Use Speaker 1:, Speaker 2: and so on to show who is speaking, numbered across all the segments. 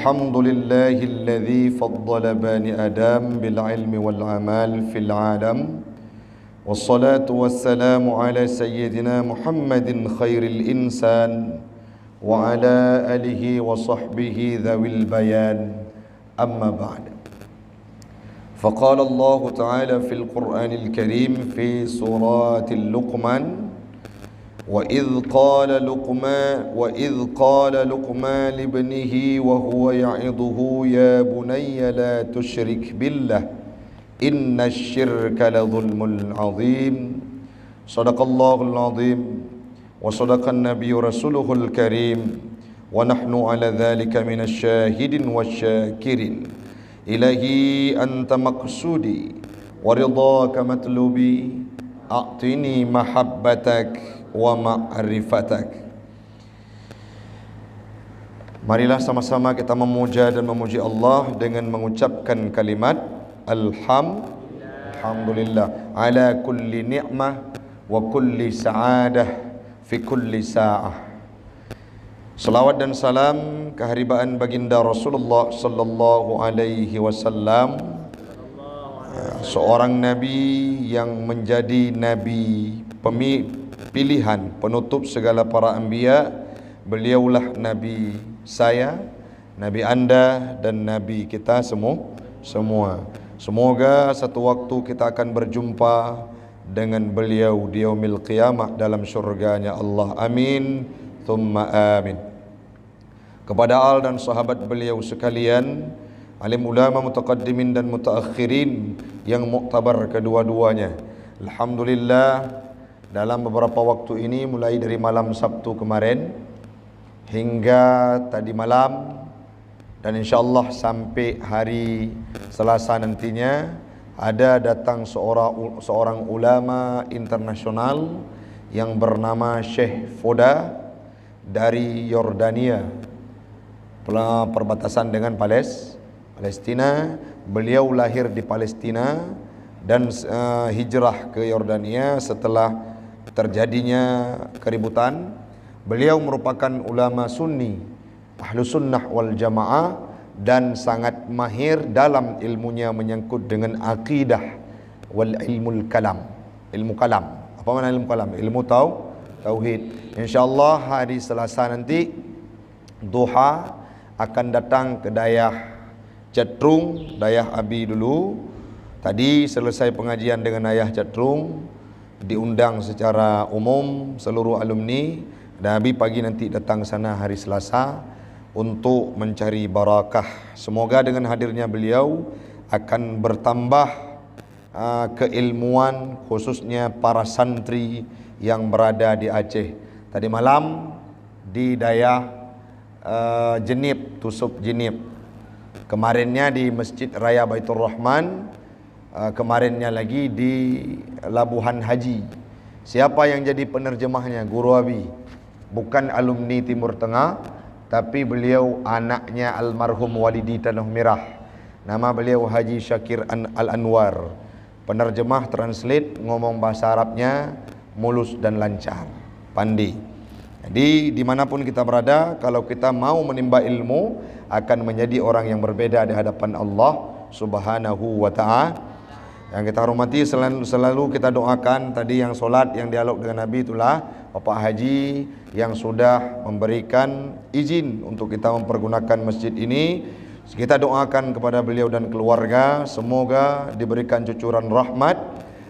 Speaker 1: الحمد لله الذي فضل بني آدم بالعلم والعمل في العالم، والصلاة والسلام على سيدنا محمد خير الإنسان وعلى آله وصحبه ذوي البيان. أما بعد، فقال الله تعالى في القرآن الكريم في سورة اللقمان: وإذ قال لقمان لابنه وهو يعظه يا بني لا تشرك بالله إن الشرك لظلم عظيم. صدق الله العظيم وصدق النبي رسوله الكريم ونحن على ذلك من الشاهدين والشاكرين. إلهي أنت مقصودي ورضاك مطلوبي أعطني محبتك wa ma'rifatak. Marilah sama-sama kita memuja dan memuji Allah dengan mengucapkan kalimat Alhamdulillah ala kulli ni'mah wa kulli sa'adah fi kulli sa'ah. Salawat dan salam keharibaan baginda Rasulullah sallallahu alaihi wasallam, seorang nabi yang menjadi nabi pilihan penutup segala para anbiya. Beliaulah nabi saya, nabi anda dan nabi kita semua. Semoga satu waktu kita akan berjumpa dengan beliau di yaumil qiyamah dalam syurganya Allah. Amin thumma amin. Kepada al dan sahabat beliau sekalian, alim ulama mutaqaddimin dan mutaakhirin yang muktabar kedua-duanya, alhamdulillah, dalam beberapa waktu ini, mulai dari malam Sabtu kemarin hingga tadi malam, dan insyaAllah sampai hari Selasa nantinya, ada datang seorang ulama internasional yang bernama Syekh Foda dari Yordania, perbatasan dengan Palestina. Beliau lahir di Palestina dan hijrah ke Yordania setelah terjadinya keributan. Beliau merupakan ulama sunni, ahlu sunnah wal jamaah, dan sangat mahir dalam ilmunya menyangkut dengan akidah wal ilmu kalam. Apa makna ilmu kalam? Ilmu tauhid. InsyaAllah hari Selasa nanti duha akan datang ke Dayah Catrung, Dayah Abi dulu. Tadi selesai pengajian dengan Dayah Catrung, diundang secara umum seluruh alumni, dan Abi pagi nanti datang sana hari Selasa untuk mencari barakah. Semoga dengan hadirnya beliau akan bertambah keilmuan, khususnya para santri yang berada di Aceh. Tadi malam di Dayah Jenib, Tusup Jenib. Kemarinnya di Masjid Raya Baitur Rahman. Kemarinnya lagi di Labuhan Haji. Siapa yang jadi penerjemahnya? Guru Abi. Bukan alumni Timur Tengah, tapi beliau anaknya almarhum Walidi Tanah Merah. Nama beliau Haji Syakir Al-Anwar. Penerjemah, translate, ngomong bahasa Arabnya mulus dan lancar, pandai. Jadi dimanapun kita berada, kalau kita mau menimba ilmu, akan menjadi orang yang berbeda di hadapan Allah Subhanahu wa ta'ala. Yang kita hormati, selalu kita doakan. Tadi yang solat, yang dialog dengan Nabi, itulah Bapak Haji yang sudah memberikan izin untuk kita mempergunakan masjid ini. Kita doakan kepada beliau dan keluarga, semoga diberikan cucuran rahmat,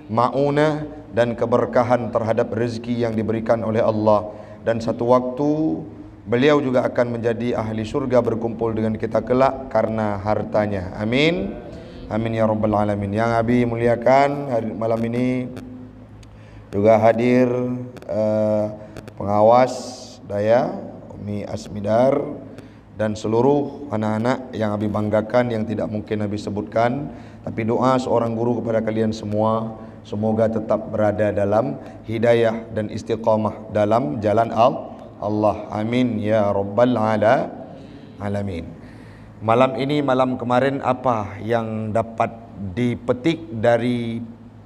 Speaker 1: ma'unah dan keberkahan terhadap rezeki yang diberikan oleh Allah. Dan satu waktu beliau juga akan menjadi ahli surga berkumpul dengan kita kelak karena hartanya. Amin. Amin ya rabbal alamin. Yang Abi muliakan, hari malam ini juga hadir pengawas Daya Umi Asmidar dan seluruh anak-anak yang Abi banggakan, yang tidak mungkin Abi sebutkan. Tapi doa seorang guru kepada kalian semua, semoga tetap berada dalam hidayah dan istiqamah dalam jalan Allah. Amin ya rabbal alamin. Malam ini, malam kemarin, apa yang dapat dipetik dari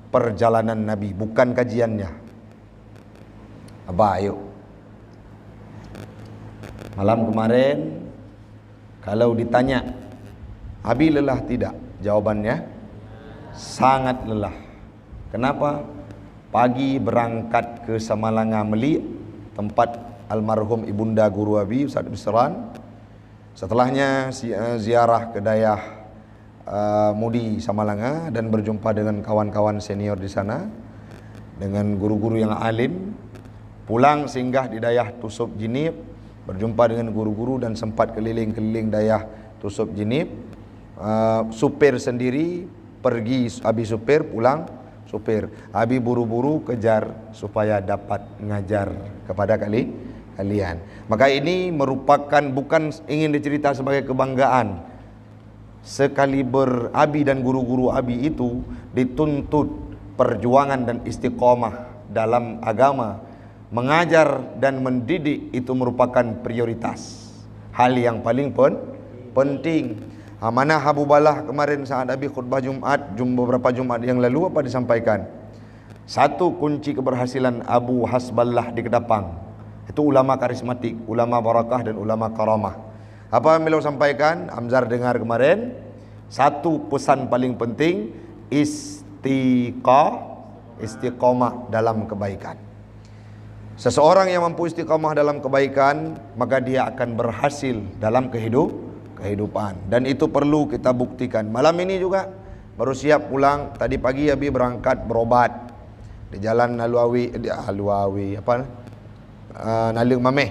Speaker 1: perjalanan Nabi? Bukan kajiannya. Apa? Ayo. Malam kemarin Kalau ditanya, Abi lelah tidak? Jawabannya, sangat lelah. Kenapa? Pagi berangkat ke Samalanga Meli, tempat almarhum ibunda guru Abi, Ustaz Bisran. Setelahnya ziarah ke Dayah Mudi Samalanga dan berjumpa dengan kawan-kawan senior di sana, dengan guru-guru yang alim. Pulang singgah di Dayah Tusuk Jinib, berjumpa dengan guru-guru dan sempat keliling-keliling Dayah Tusuk Jinib. Supir sendiri pergi, Abi supir, pulang supir. Abi buru-buru kejar supaya dapat ngajar kepada kalian. Maka ini merupakan, bukan ingin dicerita sebagai kebanggaan. Sekaliber Abi dan guru-guru Abi itu dituntut perjuangan dan istiqomah dalam agama. Mengajar dan mendidik itu merupakan prioritas, hal yang paling penting. Amanah Abu Balah kemarin saat Abi khutbah Jumat, beberapa Jumat yang lalu, apa disampaikan? Satu kunci keberhasilan Abu Hasballah di Kedapang, itu ulama karismatik, ulama barakah dan ulama karamah. Apa yang beliau sampaikan? Amzar dengar kemarin. Satu pesan paling penting, istiqomah dalam kebaikan. Seseorang yang mampu istiqomah dalam kebaikan, maka dia akan berhasil dalam kehidupan. Dan itu perlu kita buktikan. Malam ini juga baru siap pulang. Tadi pagi Abi berangkat berobat di jalan Naling Mameh.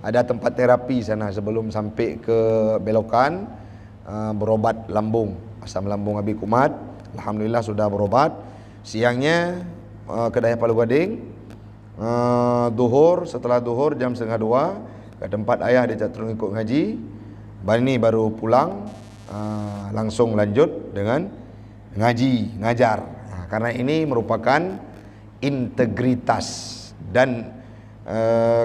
Speaker 1: Ada tempat terapi sana sebelum sampai ke belokan, berobat lambung. Asam lambung Abi kumat. Alhamdulillah sudah berobat. Siangnya ke Dayah Palu Gading. Duhur, setelah duhur jam 1:30 ke tempat ayah dia catur ikut ngaji. Ini baru pulang, langsung lanjut dengan ngajar. Karena ini merupakan integritas. Dan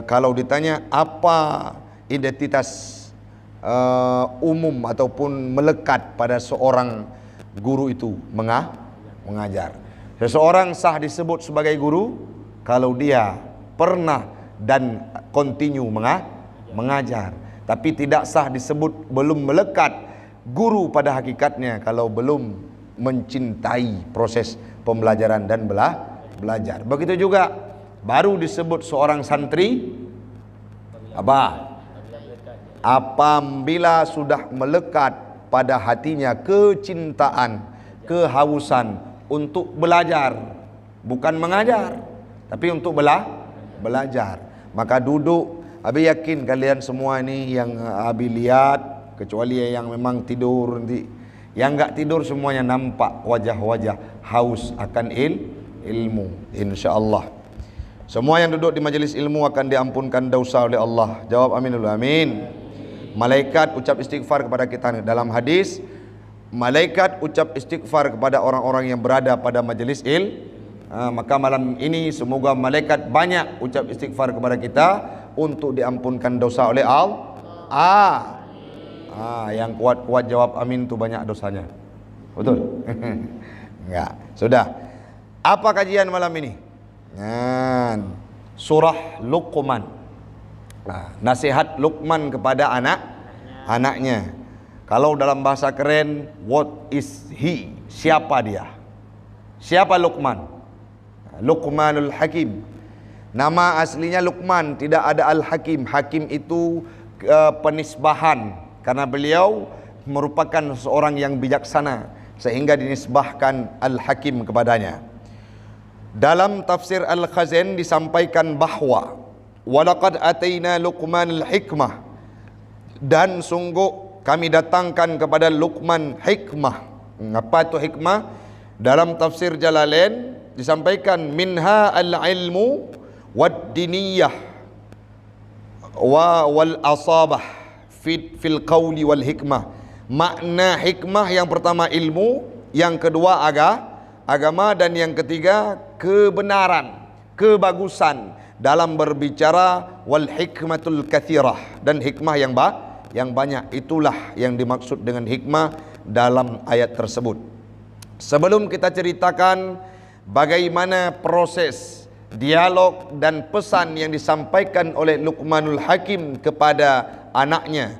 Speaker 1: kalau ditanya apa identitas umum ataupun melekat pada seorang guru itu, mengajar. Seseorang sah disebut sebagai guru kalau dia pernah dan continue mengajar. Tapi tidak sah disebut belum melekat guru pada hakikatnya kalau belum mencintai proses pembelajaran dan belajar. Begitu juga baru disebut seorang santri apabila sudah melekat pada hatinya kecintaan, kehausan untuk belajar, bukan mengajar, tapi untuk belajar. Maka duduk. Abi yakin kalian semua ini yang Abi lihat, kecuali yang memang tidur nanti, yang enggak tidur semuanya nampak wajah-wajah haus akan ilmu, insyaallah. Semua yang duduk di majelis ilmu akan diampunkan dosa oleh Allah. Jawab amin dulu, amin. Malaikat ucap istighfar kepada kita. Dalam hadis, malaikat ucap istighfar kepada orang-orang yang berada pada majelis maka malam ini semoga malaikat banyak ucap istighfar kepada kita untuk diampunkan dosa oleh Allah. Yang kuat-kuat jawab amin tu banyak dosanya. Betul? Enggak. Sudah. Apa kajian malam ini? Surah Luqman. Nasihat Luqman kepada anaknya. Kalau dalam bahasa keren, what is he? Siapa dia? Siapa Luqman? Luqmanul Hakim. Nama aslinya Luqman, tidak ada Al-Hakim. Hakim itu penisbahan, karena beliau merupakan seorang yang bijaksana sehingga dinisbahkan Al-Hakim kepadanya. Dalam tafsir Al-Khazin disampaikan bahwa walaqad ataina Luqmanul hikmah, dan sungguh kami datangkan kepada Luqman hikmah. Apa itu hikmah? Dalam tafsir Jalalain disampaikan minha al-ilmu wad-diniyah wal asabah fil qawli wal hikmah. Makna hikmah yang pertama ilmu, yang kedua agama, dan yang ketiga kebenaran, kebagusan dalam berbicara, wal hikmatul kathirah, dan hikmah yang banyak. Itulah yang dimaksud dengan hikmah dalam ayat tersebut. Sebelum kita ceritakan bagaimana proses dialog dan pesan yang disampaikan oleh Luqmanul Hakim kepada anaknya,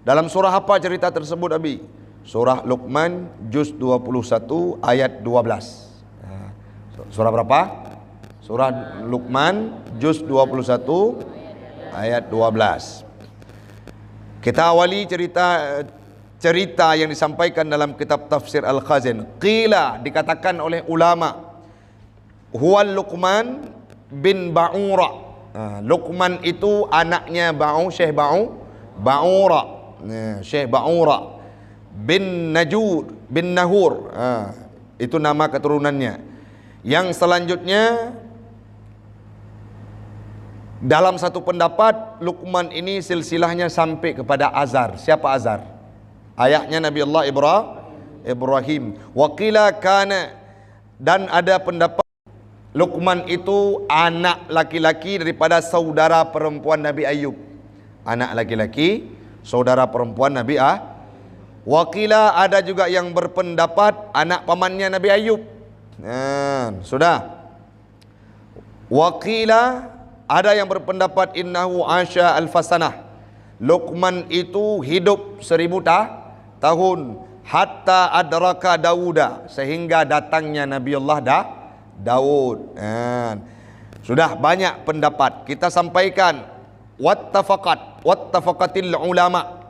Speaker 1: Dalam surah apa cerita tersebut Abi? Surah Luqman juz 21 ayat 12. Surah berapa? Surah Luqman juz 21 ayat 12. Kita awali cerita yang disampaikan dalam kitab tafsir Al-Khazin. Qila, dikatakan oleh ulama, huwa Luqman bin Ba'ura. Luqman itu anaknya Syekh Ba'ura. Syekh Ba'ura bin Nahur. Itu nama keturunannya. Yang selanjutnya, dalam satu pendapat, Luqman ini silsilahnya sampai kepada Azar. Siapa Azar? Ayahnya Nabi Allah Ibrahim. Waqila kana, dan ada pendapat Luqman itu anak laki-laki daripada saudara perempuan Nabi Ayub. Anak laki-laki saudara perempuan Nabi Waqila, ada juga yang berpendapat anak pamannya Nabi Ayub. Sudah. Waqila, ada yang berpendapat innahu asya al-fasanah. Luqman itu hidup 1000 tahun hatta adraka Dauda, sehingga datangnya Nabi Allah Daud. Sudah banyak pendapat kita sampaikan. Wattafaqatil ulama.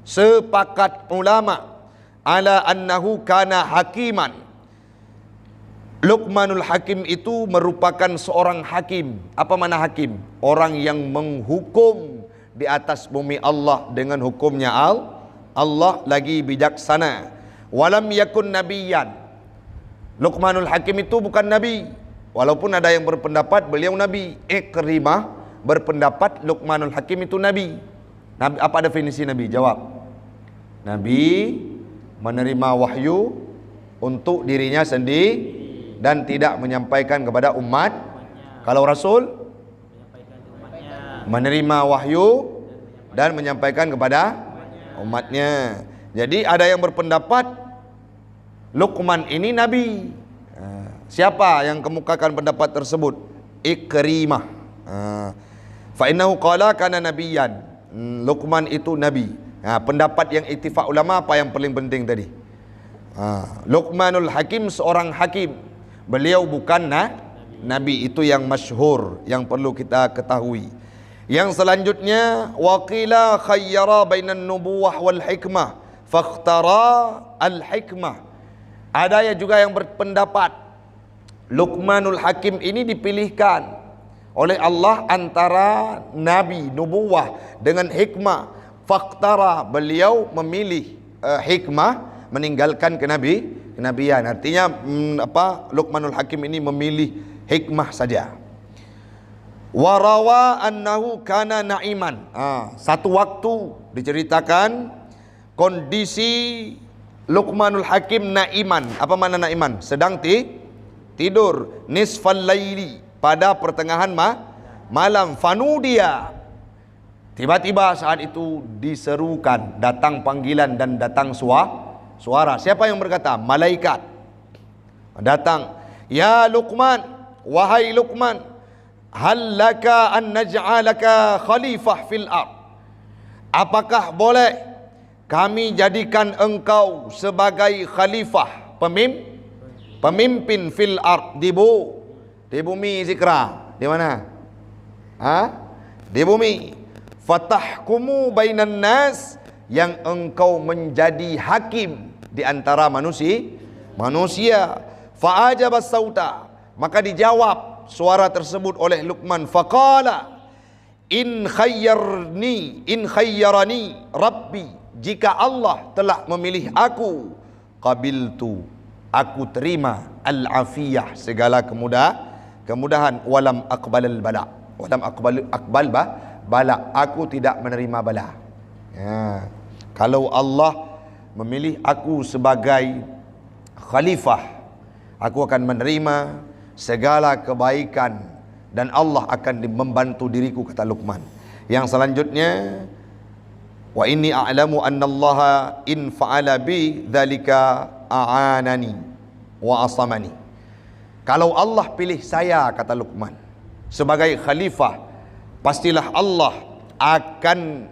Speaker 1: Sepakat ulama ala annahu kana hakiman. Luqmanul Hakim itu merupakan seorang hakim. Apa makna hakim? Orang yang menghukum di atas bumi Allah dengan hukumnya Allah, lagi bijaksana. Walam yakun nabiyan. Luqmanul Hakim itu bukan nabi, walaupun ada yang berpendapat beliau nabi. Ikrimah berpendapat Luqmanul Hakim itu nabi. Apa definisi nabi? Jawab. Nabi menerima wahyu untuk dirinya sendiri dan tidak menyampaikan kepada umat. Kalau Rasul menerima wahyu dan menyampaikan kepada umatnya. Jadi ada yang berpendapat Luqman ini nabi. Siapa yang kemukakan pendapat tersebut? Ikrimah. Fa innahu qala kana nabiyyan. Luqman itu nabi. Pendapat yang ittifaq ulama apa yang paling penting tadi? Luqmanul Hakim seorang hakim. Beliau bukan nabi, itu yang masyhur, yang perlu kita ketahui. Yang selanjutnya, waqila khayyara bainan nubuwah wal hikmah fakhtara al hikmah. Ada juga yang berpendapat Luqmanul Hakim ini dipilihkan oleh Allah antara nabi, nubuwah dengan hikmah. Fakhtara, beliau memilih hikmah, meninggalkan kenabian. Artinya Luqmanul Hakim ini memilih hikmah saja. Warawa annahu kana na'iman. Satu waktu diceritakan kondisi Luqmanul Hakim na'iman. Apa makna na'iman? Sedang tidur. Nisfal laili, pada pertengahan malam. Fanudia, tiba-tiba saat itu diserukan, datang panggilan dan datang suara. Siapa yang berkata? Malaikat datang. Ya Luqman, wahai Luqman, hal laka an naj'alaka khalifah fil ard. Apakah boleh kami jadikan engkau sebagai khalifah, pemimpin fil ard, di bumi. Zikra di mana? Di bumi. Fatahkumu bainan nas, yang engkau menjadi hakim di antara manusia. Fa'ajabas sauta, maka dijawab suara tersebut oleh Luqman. Faqala in khayyarani rabbi, jika Allah telah memilih aku, qabiltu, aku terima al-afiyah, segala kemudahan. Walam aqbalal bala, bala, aku tidak menerima bala. Kalau Allah memilih aku sebagai khalifah, aku akan menerima segala kebaikan dan Allah akan membantu diriku, kata Luqman. Yang selanjutnya, wa inni a'lamu annallaha in fa'ala bi dzalika a'anani wa asamani. Kalau Allah pilih saya, kata Luqman, sebagai khalifah, pastilah Allah akan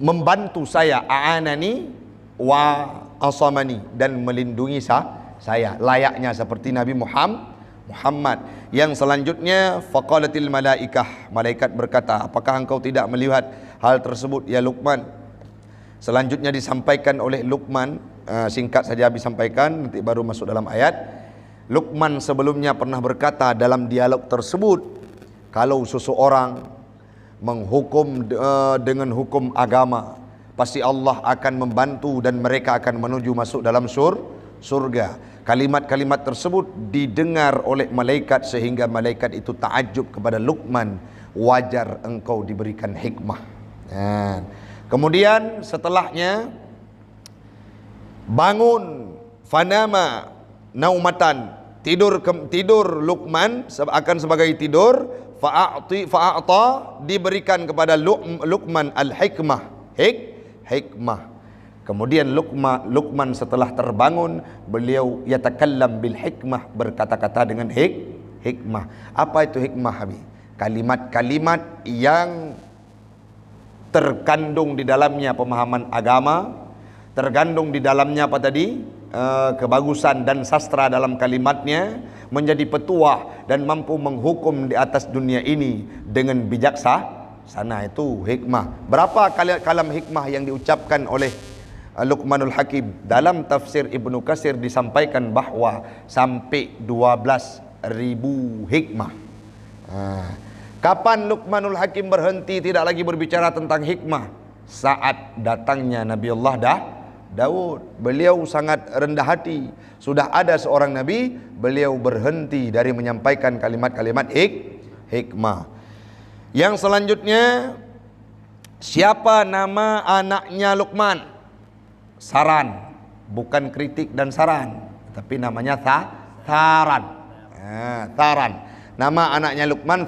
Speaker 1: membantu saya, a'anani wa asamani, dan melindungi saya, layaknya seperti Nabi Muhammad. Yang selanjutnya, faqalatil malaikah, malaikat berkata, apakah engkau tidak melihat hal tersebut ya Luqman? Selanjutnya disampaikan oleh Luqman, singkat saja habis sampaikan, nanti baru masuk dalam ayat. Luqman sebelumnya pernah berkata dalam dialog tersebut, kalau seseorang menghukum dengan hukum agama, pasti Allah akan membantu dan mereka akan menuju masuk dalam surga. Kalimat-kalimat tersebut didengar oleh malaikat sehingga malaikat itu takjub kepada Luqman, wajar engkau diberikan hikmah. Kemudian setelahnya, bangun fanama naumatan, tidur Luqman akan sebagai tidur, fa'ata, diberikan kepada Luqman al-hikmah, hikmah. Kemudian Luqman setelah terbangun, beliau yatakallam bil hikmah, berkata-kata dengan hikmah. Apa itu hikmah, Habib? Kalimat-kalimat yang terkandung di dalamnya pemahaman agama, terkandung di dalamnya apa tadi? Kebagusan dan sastra dalam kalimatnya, menjadi petuah dan mampu menghukum di atas dunia ini dengan bijaksana. Itu hikmah. Berapa kalam hikmah yang diucapkan oleh Luqmanul Hakim? Dalam tafsir Ibnu Katsir disampaikan bahwa sampai 12.000 hikmah. Kapan Luqmanul Hakim berhenti tidak lagi berbicara tentang hikmah? Saat datangnya Nabiullah Daud. Beliau sangat rendah hati. Sudah ada seorang nabi, beliau berhenti dari menyampaikan kalimat-kalimat hikmah. Yang selanjutnya, siapa nama anaknya Luqman? Saran, bukan kritik dan saran, tapi namanya Tharan. Tharan. Nama anaknya Luqman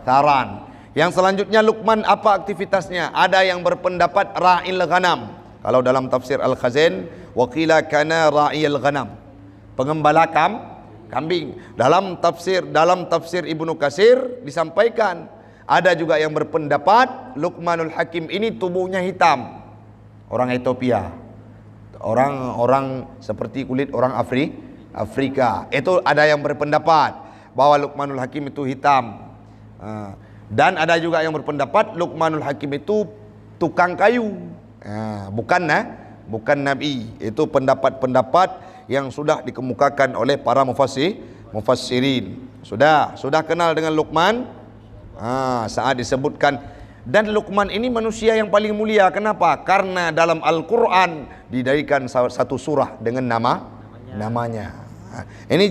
Speaker 1: Tharan. Yang selanjutnya, Luqman apa aktivitasnya? Ada yang berpendapat ra'il ghanam. Kalau dalam tafsir Al-Khazin, waqila kana ra'il ghanam, pengembala kambing. Dalam tafsir Ibnu Katsir disampaikan, ada juga yang berpendapat Luqmanul Hakim ini tubuhnya hitam. Orang Ethiopia, orang seperti kulit orang Afrika. Itu ada yang berpendapat bahwa Luqmanul Hakim itu hitam. Dan ada juga yang berpendapat Luqmanul Hakim itu tukang kayu. Bukan nabi. Itu pendapat-pendapat yang sudah dikemukakan oleh para mufassirin. Sudah kenal dengan Luqman? Saat disebutkan. Dan Luqman ini manusia yang paling mulia. Kenapa? Karena dalam Al-Quran didirikan satu surah dengan namanya. Ini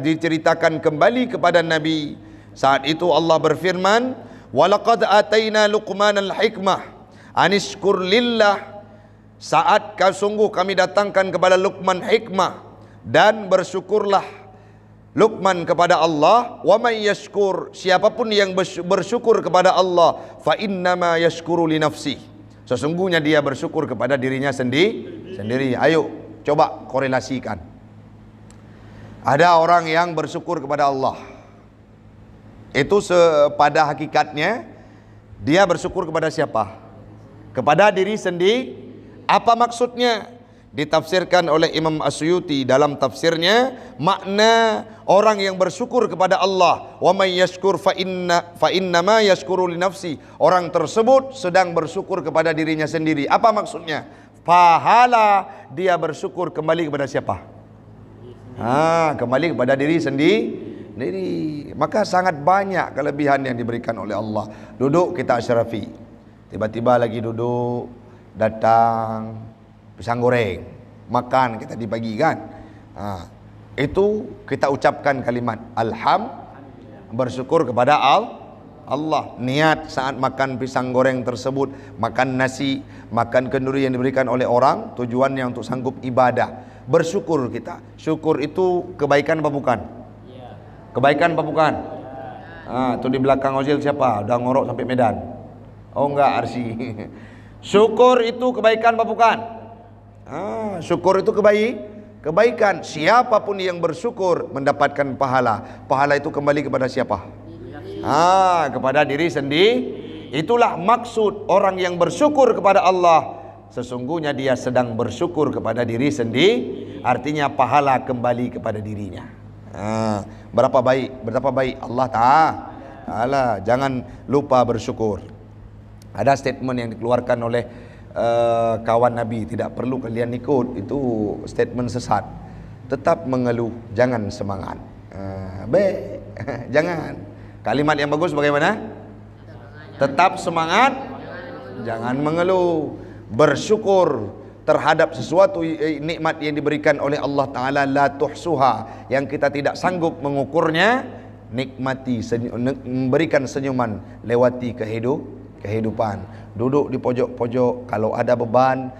Speaker 1: diceritakan kembali kepada Nabi. Saat itu Allah berfirman, walaqad ataina Luqmanal hikmah anishkur lillah. Saat sungguh kami datangkan kepada Luqman hikmah, dan bersyukurlah Luqman kepada Allah. Wa may yashkur, siapapun yang bersyukur kepada Allah, fa innama yashkuru li nafsi, sesungguhnya dia bersyukur kepada dirinya sendiri. Ayo coba korelasikan. Ada orang yang bersyukur kepada Allah, itu pada hakikatnya dia bersyukur kepada siapa? Kepada diri sendiri. Apa maksudnya? Ditafsirkan oleh Imam Asyuti dalam tafsirnya, makna orang yang bersyukur kepada Allah, wa may yashkur fa innama yashkuru li nafsi, orang tersebut sedang bersyukur kepada dirinya sendiri. Apa maksudnya? Pahala dia bersyukur kembali kepada siapa? Kembali kepada diri sendiri. Maka sangat banyak kelebihan yang diberikan oleh Allah. Duduk kita asyrafi, tiba-tiba lagi duduk, datang pisang goreng, makan kita dibagikan. Itu kita ucapkan kalimat bersyukur kepada Allah. Niat saat makan pisang goreng tersebut, makan nasi, makan kenduri yang diberikan oleh orang, tujuannya untuk sanggup ibadah. Bersyukur kita. Syukur itu kebaikan apa bukan? Kebaikan apa bukan? Itu di belakang Ozil siapa? Udah ngorok sampai Medan. Oh enggak, Arsi. Syukur itu kebaikan apa bukan? Syukur itu kebaikan. Siapapun yang bersyukur mendapatkan pahala. Pahala itu kembali kepada siapa? Kepada diri Itulah maksud orang yang bersyukur kepada Allah. Sesungguhnya dia sedang bersyukur kepada diri sendiri. Artinya pahala kembali kepada dirinya. Berapa baik Allah Ta'ala. Jangan lupa bersyukur. Ada statement yang dikeluarkan oleh kawan Nabi, tidak perlu kalian ikut, itu statement sesat. Tetap mengeluh, jangan semangat. Jangan. Kalimat yang bagus bagaimana? Tetap semangat, jangan mengeluh. Bersyukur terhadap sesuatu nikmat yang diberikan oleh Allah Ta'ala, la tuhsuha, yang kita tidak sanggup mengukurnya. Nikmati, memberikan senyuman, lewati kehidupan. Duduk di pojok-pojok, kalau ada beban,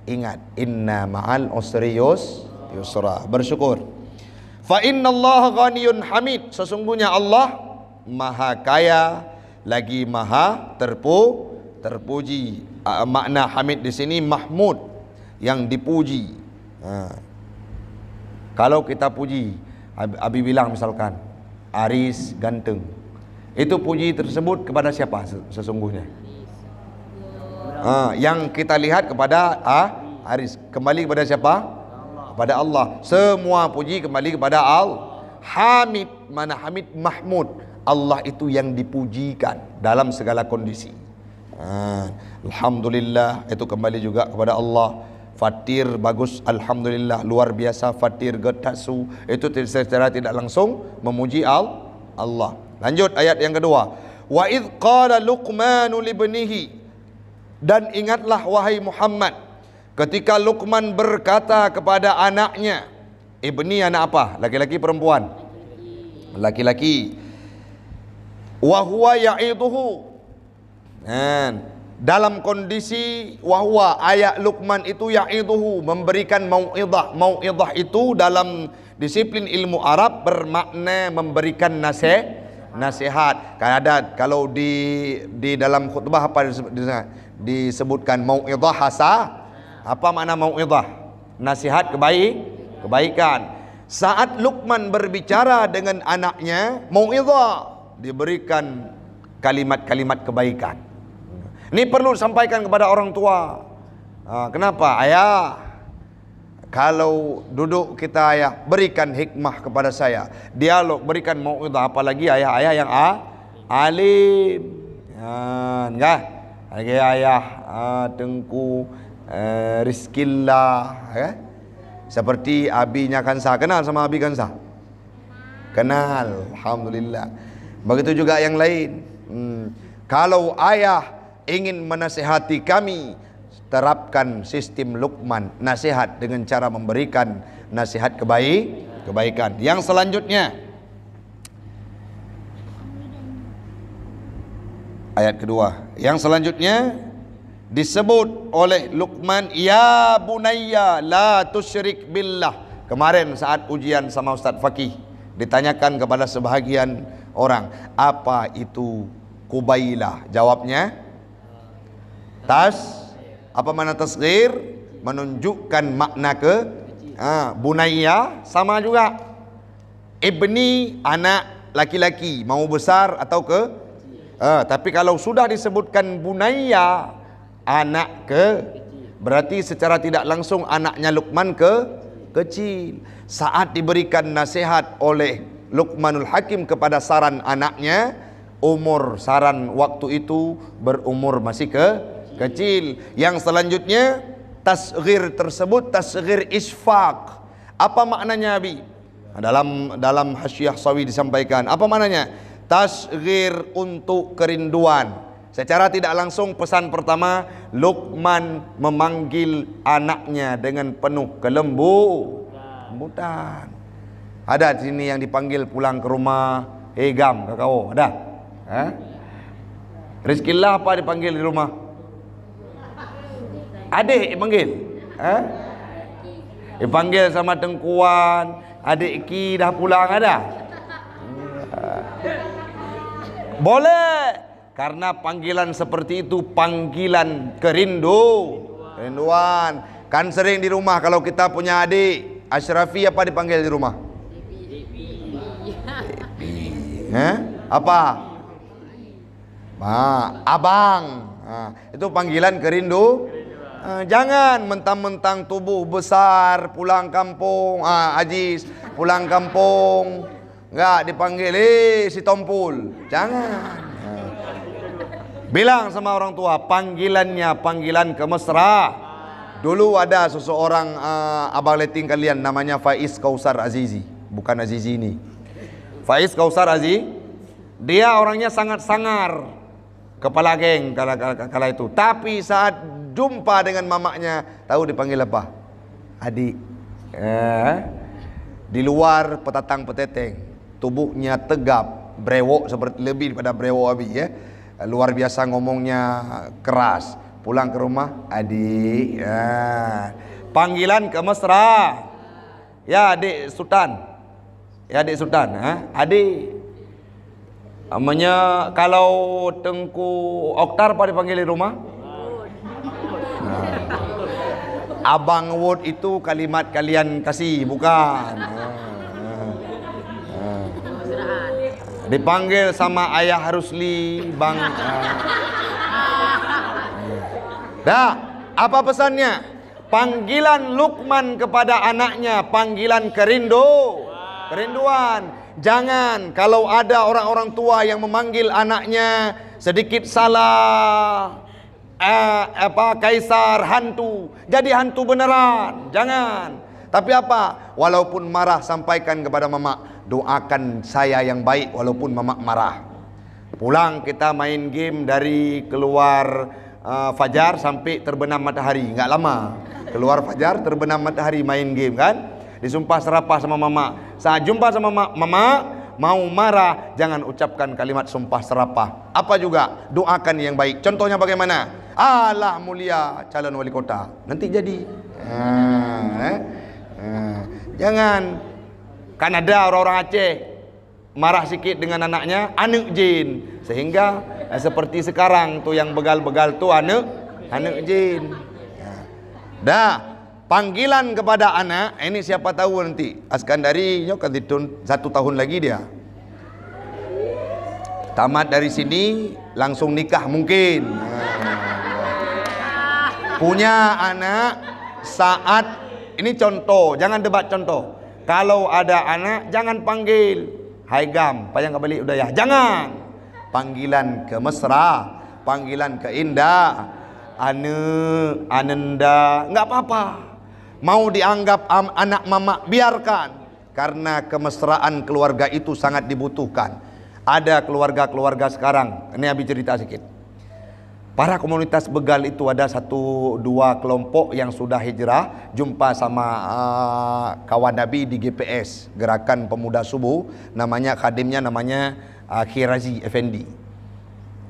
Speaker 1: ingat, inna ma'al usri yusra. Bersyukur. Fa innallaha ghaniyun hamid. Sesungguhnya Allah maha kaya lagi maha terpuji. Makna hamid di sini mahmud, yang dipuji. Kalau kita puji, Abi bilang misalkan Aris ganteng, itu puji tersebut kepada siapa sesungguhnya? Yang kita lihat kepada Aris. Kembali kepada siapa? Kepada Allah. Semua puji kembali kepada Allah. Hamid, mana Hamid? Mahmud. Allah itu yang dipujikan dalam segala kondisi. Alhamdulillah, itu kembali juga kepada Allah. Fatir bagus, alhamdulillah, luar biasa. Fatir getasu, itu secara tidak langsung memuji Allah. Lanjut ayat yang kedua. Wa idh qala Luqmanu libnihi. Dan ingatlah wahai Muhammad, ketika Luqman berkata kepada anaknya. Ibni anak apa? Laki-laki perempuan? Laki-laki. Wa huwa ya'idhuhu. Dalam kondisi wahwa, ayat Luqman itu ya'idhuhu, memberikan mau'idhah. Mau'idhah itu dalam disiplin ilmu Arab bermakna memberikan nasihat. Kalau di dalam khutbah apa disebutkan mau'idhah hasanah. Apa makna mau'idhah? Nasihat kebaikan. Saat Luqman berbicara dengan anaknya, mau'idhah, diberikan kalimat-kalimat kebaikan. Ini perlu disampaikan kepada orang tua. Kenapa? Ayah, kalau duduk kita, ayah, berikan hikmah kepada saya. Dialog, berikan mau'idhah. Apalagi ayah-ayah yang alim. Enggak? Lagi ayah Tengku Rizkillah, seperti abinya Kansa. Kenal sama abi Kansa? Kenal, alhamdulillah. Begitu juga yang lain. Kalau ayah ingin menasihati kami, terapkan sistem Luqman, nasihat dengan cara memberikan nasihat kebaikan. Yang selanjutnya, ayat kedua. Yang selanjutnya disebut oleh Luqman, ya bunayya la tusyrik billah. Kemarin saat ujian sama Ustaz Fakih, ditanyakan kepada sebahagian orang, apa itu kubailah? Jawabnya, apa makna tasghir? Menunjukkan makna bunayya sama juga. Ibni, anak laki-laki, mau besar atau tapi kalau sudah disebutkan bunayya, anak berarti secara tidak langsung anaknya Luqman kecil. Saat diberikan nasihat oleh Luqmanul Hakim kepada saran anaknya, saran waktu itu berumur masih kecil. Yang selanjutnya, tasghir tersebut tasghir isfaq. Apa maknanya, Abi? Dalam Hasyiah Sawi disampaikan. Apa maknanya? Tasghir untuk kerinduan. Secara tidak langsung, pesan pertama, Luqman memanggil anaknya dengan penuh kelembutan. Ada di sini yang dipanggil pulang ke rumah, Gam, kakao, ada? Rizkillah apa dipanggil di rumah? Adik dipanggil? Dipanggil sama Tengkuan, adik Ki dah pulang, ada? Boleh, karena panggilan seperti itu panggilan kerinduan. Kan sering di rumah kalau kita punya adik Ashrafi, apa dipanggil di rumah? Depi. Apa? Abang. Itu panggilan kerindu. Jangan mentang-mentang tubuh besar pulang kampung, Ajis pulang kampung enggak dipanggil si Tompul. Jangan. Bilang sama orang tua, panggilannya panggilan kemesra. Dulu ada seseorang abang letting kalian namanya Faiz Kausar Azizi, bukan Azizi ini. Faiz Kausar Azizi, dia orangnya sangat sangar, kepala geng kala itu. Tapi saat jumpa dengan mamaknya, tahu dipanggil apa? Adik. Di luar petatang peteteng, tubuhnya tegap, brewok seperti lebih daripada brewok abi ya. Luar biasa ngomongnya keras. Pulang ke rumah, adik. Panggilan ke mesra. Ya adik Sultan. Ya adik Sultan. Adik. Namanya kalau Tengku Oktar apa dipanggil di rumah? Abang Wood itu kalimat kalian kasih, bukan. Dipanggil sama ayah Rusli, Bang. Dah, apa pesannya? Panggilan Luqman kepada anaknya, panggilan kerinduan. Jangan kalau ada orang-orang tua yang memanggil anaknya sedikit salah, kaisar hantu, jadi hantu beneran. Jangan. Tapi apa? Walaupun marah sampaikan kepada mama, doakan saya yang baik walaupun mama marah. Pulang kita main game dari keluar fajar sampai terbenam matahari, enggak lama. Keluar fajar terbenam matahari main game kan? Disumpah serapah sama mama. Saat jumpa sama mama mau marah, jangan ucapkan kalimat sumpah serapah. Apa juga? Doakan yang baik. Contohnya bagaimana? Allah mulia calon wali kota, nanti jadi. Jangan. Kan ada orang-orang Aceh marah sikit dengan anaknya, anak jin. Sehingga seperti sekarang tuh yang begal-begal tuh anak jin. Dah, panggilan kepada anak ini siapa tahu nanti Askandari kan 1 tahun lagi dia tamat dari sini langsung nikah mungkin. Punya anak saat ini contoh, jangan debat contoh. Kalau ada anak jangan panggil Haigam, payah nggak balik udah ya. Jangan. Panggilan ke mesra, panggilan ke indah, Ananda, nggak apa-apa. Mau dianggap anak mama, biarkan. Karena kemesraan keluarga itu sangat dibutuhkan. Ada keluarga-keluarga sekarang, ini Abi cerita sedikit. Para komunitas begal itu ada 1-2 kelompok yang sudah hijrah, jumpa sama kawan Nabi di GPS, Gerakan Pemuda Subuh, namanya khadimnya namanya Khirazi Effendi.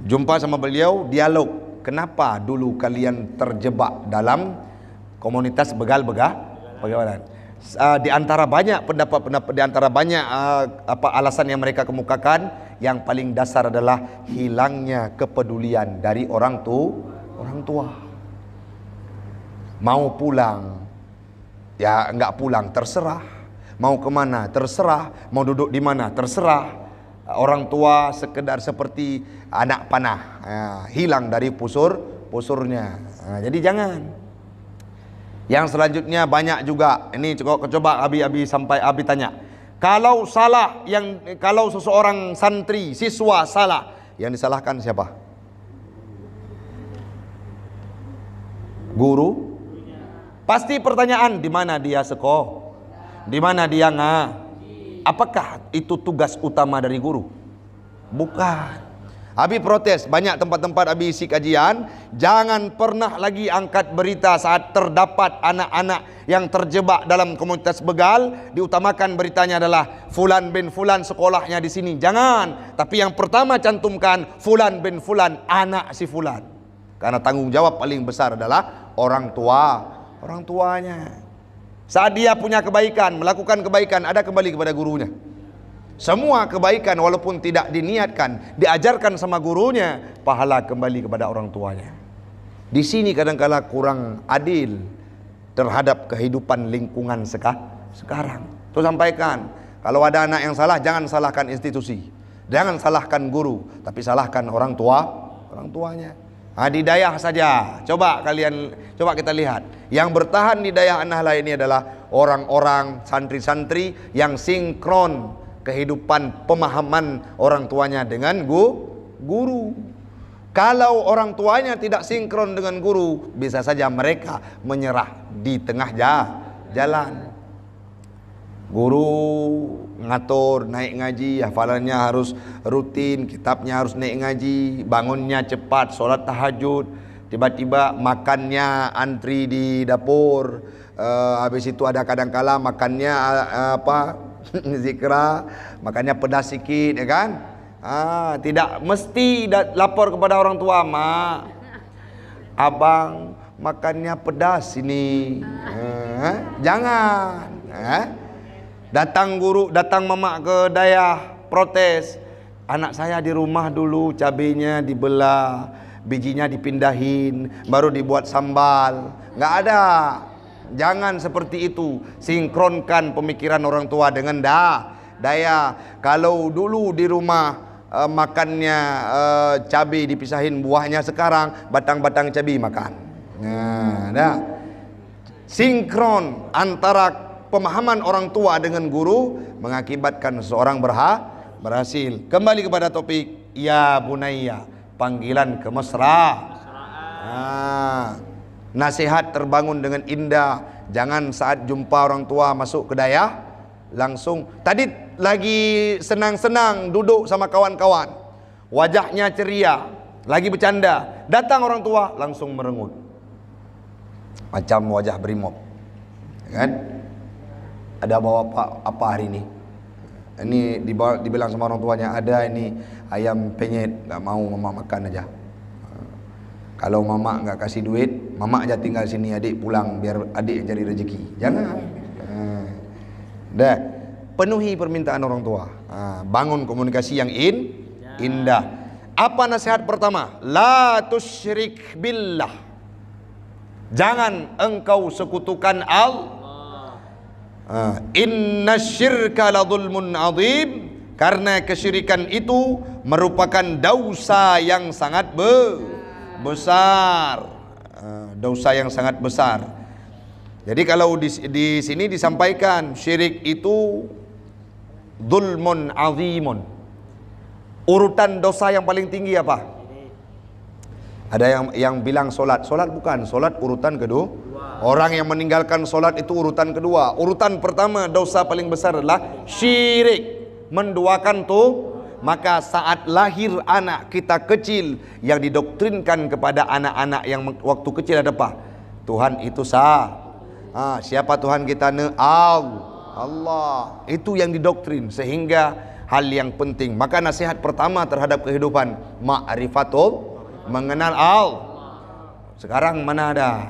Speaker 1: Jumpa sama beliau, dialog, kenapa dulu kalian terjebak dalam komunitas begal-begalan? Di antara banyak pendapat-pendapat, di antara banyak alasan yang mereka kemukakan, yang paling dasar adalah hilangnya kepedulian dari orang tua. Mau pulang, ya enggak pulang, terserah. Mau kemana, terserah. Mau duduk di mana, terserah. Orang tua sekedar seperti anak panah, hilang dari pusurnya. Jadi jangan. Yang selanjutnya banyak juga. Ini coba Abi sampai Abi tanya. Kalau salah, kalau seseorang santri, siswa salah, yang disalahkan siapa? Guru? Pasti pertanyaan, di mana dia sekolah? Di mana dia Apakah itu tugas utama dari guru? Bukan. Abi protes, banyak tempat-tempat Abi isi kajian, jangan pernah lagi angkat berita saat terdapat anak-anak yang terjebak dalam komunitas begal, diutamakan beritanya adalah Fulan bin Fulan sekolahnya di sini. Jangan, tapi yang pertama cantumkan Fulan bin Fulan, anak si Fulan. Karena tanggung jawab paling besar adalah orang tuanya. Saat dia punya kebaikan, melakukan kebaikan, ada kembali kepada gurunya. Semua kebaikan walaupun tidak diniatkan, diajarkan sama gurunya, pahala kembali kepada orang tuanya. Di sini kadang-kala kurang adil terhadap kehidupan lingkungan sekarang. Tuh sampaikan, kalau ada anak yang salah, jangan salahkan institusi. Jangan salahkan guru, tapi salahkan orang tuanya. Di Dayah saja, coba kita lihat. Yang bertahan di Dayah An-Nahlah ini adalah orang-orang santri-santri yang sinkron kehidupan pemahaman orang tuanya dengan guru. Kalau orang tuanya tidak sinkron dengan guru, bisa saja mereka menyerah di tengah jalan. Guru ngatur naik ngaji, hafalannya harus rutin, kitabnya harus naik ngaji, bangunnya cepat, sholat tahajud, tiba-tiba makannya antri di dapur, habis itu ada kadang-kala makannya zikra, makannya pedas sikit, ya kan? Tidak mesti lapor kepada orang tua, mak, abang makannya pedas ini, jangan. Datang mamak ke Dayah protes, anak saya di rumah dulu cabenya dibelah, bijinya dipindahin, baru dibuat sambal. Nggak ada. Jangan seperti itu. Sinkronkan pemikiran orang tua dengan Dayah. Kalau dulu di rumah makannya cabai dipisahin buahnya, sekarang batang-batang cabai makan. Sinkron antara pemahaman orang tua dengan guru mengakibatkan seseorang berhasil. Kembali kepada topik, ya bunayya, panggilan kemesra. Nasihat terbangun dengan indah. Jangan saat jumpa orang tua masuk ke Dayah langsung, tadi lagi senang-senang duduk sama kawan-kawan, wajahnya ceria, lagi bercanda, datang orang tua langsung merengut macam wajah brimob, kan? Ada bawa apa hari ini? Ini dibilang sama orang tuanya, ada ini ayam penyet, nggak mau mama makan aja. Kalau mama nggak kasih duit, mama aja tinggal sini, adik pulang biar adik cari rezeki. Jangan. Penuhi permintaan orang tua. Bangun komunikasi yang indah. Apa nasihat pertama? La tusyrik billah. Jangan engkau sekutukan Allah. Inna syirka la zulmun azim, karena kesyirikan itu merupakan dosa yang sangat besar. Dosa yang sangat besar. Jadi kalau di sini disampaikan syirik itu zulmun azimun. Urutan dosa yang paling tinggi apa? Ada yang bilang solat bukan, solat urutan kedua. Orang yang meninggalkan solat itu urutan kedua. Urutan pertama dosa paling besar adalah syirik, menduakan tuh. Maka saat lahir anak kita kecil, yang didoktrinkan kepada anak-anak yang waktu kecil ada apa? Tuhan itu siapa Tuhan kita? Allah. Itu yang didoktrin, sehingga hal yang penting. Maka nasihat pertama terhadap kehidupan, ma'rifatul, mengenal Allah. Sekarang mana ada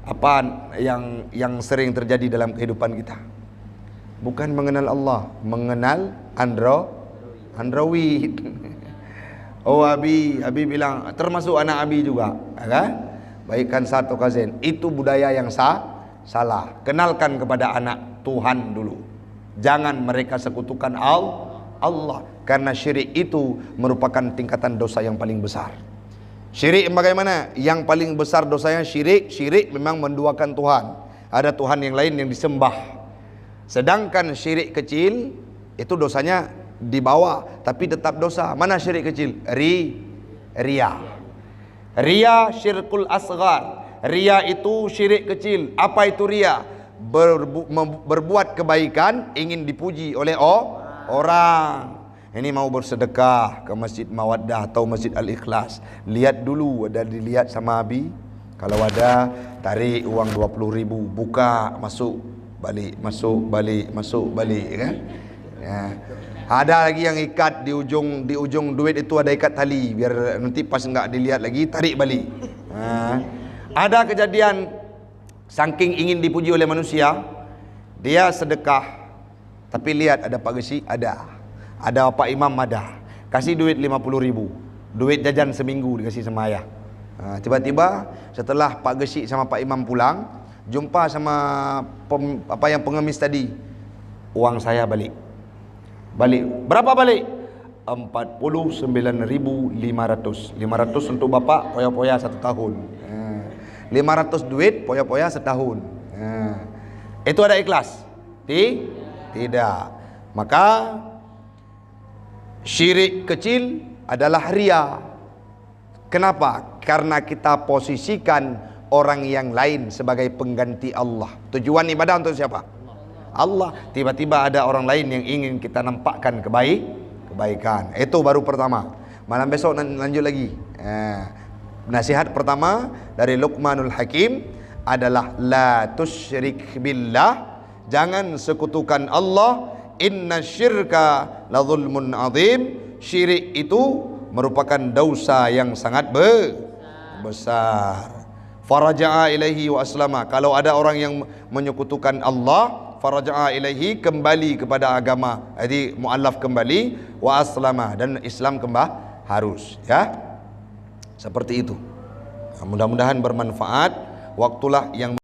Speaker 1: apa yang sering terjadi dalam kehidupan kita? Bukan mengenal Allah, mengenal Android. Oh Abi bilang, termasuk anak Abi juga, kan? Baikkan satu kazen. Itu budaya yang salah. Kenalkan kepada anak Tuhan dulu. Jangan mereka sekutukan Allah, karena syirik itu merupakan tingkatan dosa yang paling besar. Syirik bagaimana? Yang paling besar dosanya syirik memang menduakan Tuhan. Ada Tuhan yang lain yang disembah. Sedangkan syirik kecil itu dosanya di bawah, tapi tetap dosa. Mana syirik kecil? Ria. Ria syirkul asghar. Ria itu syirik kecil. Apa itu ria? Berbuat kebaikan ingin dipuji oleh orang. Ini mau bersedekah ke Masjid Mawaddah atau Masjid Al-Ikhlas, lihat dulu, ada dilihat sama Abi. Kalau ada, tarik uang 20.000, buka, masuk balik kan? Ya. Ada lagi yang ikat di ujung duit itu, ada ikat tali biar nanti pas enggak dilihat lagi tarik balik. Ada kejadian saking ingin dipuji oleh manusia, dia sedekah, tapi lihat ada Pak Gesi, ada Pak Imam ada, kasih duit 50.000, duit jajan seminggu dikasih sama ayah. Tiba-tiba setelah Pak Gesi sama Pak Imam pulang, jumpa sama yang pengemis tadi, uang saya balik. Berapa balik? 49.500. 500 untuk bapak poya-poya 1 tahun. 500 duit poya-poya setahun. Itu ada ikhlas? Tidak. Maka syirik kecil adalah ria. Kenapa? Karena kita posisikan orang yang lain sebagai pengganti Allah. Tujuan ibadah untuk siapa? Allah. Tiba-tiba ada orang lain yang ingin kita nampakkan kebaikan. Itu baru pertama. Malam besok lanjut lagi. Nasihat pertama dari Luqmanul Hakim adalah la tusyrik billah. Jangan sekutukan Allah. Inna syirka la zulmun azim. Syirik itu merupakan dosa yang sangat besar. Faraja'a ilaihi wa aslama. Kalau ada orang yang menyekutukan Allah, faraja'a ilaihi, kembali kepada agama. Jadi mu'allaf kembali, wa aslama, dan Islam harus, ya. Seperti itu. Mudah-mudahan bermanfaat. Waktulah yang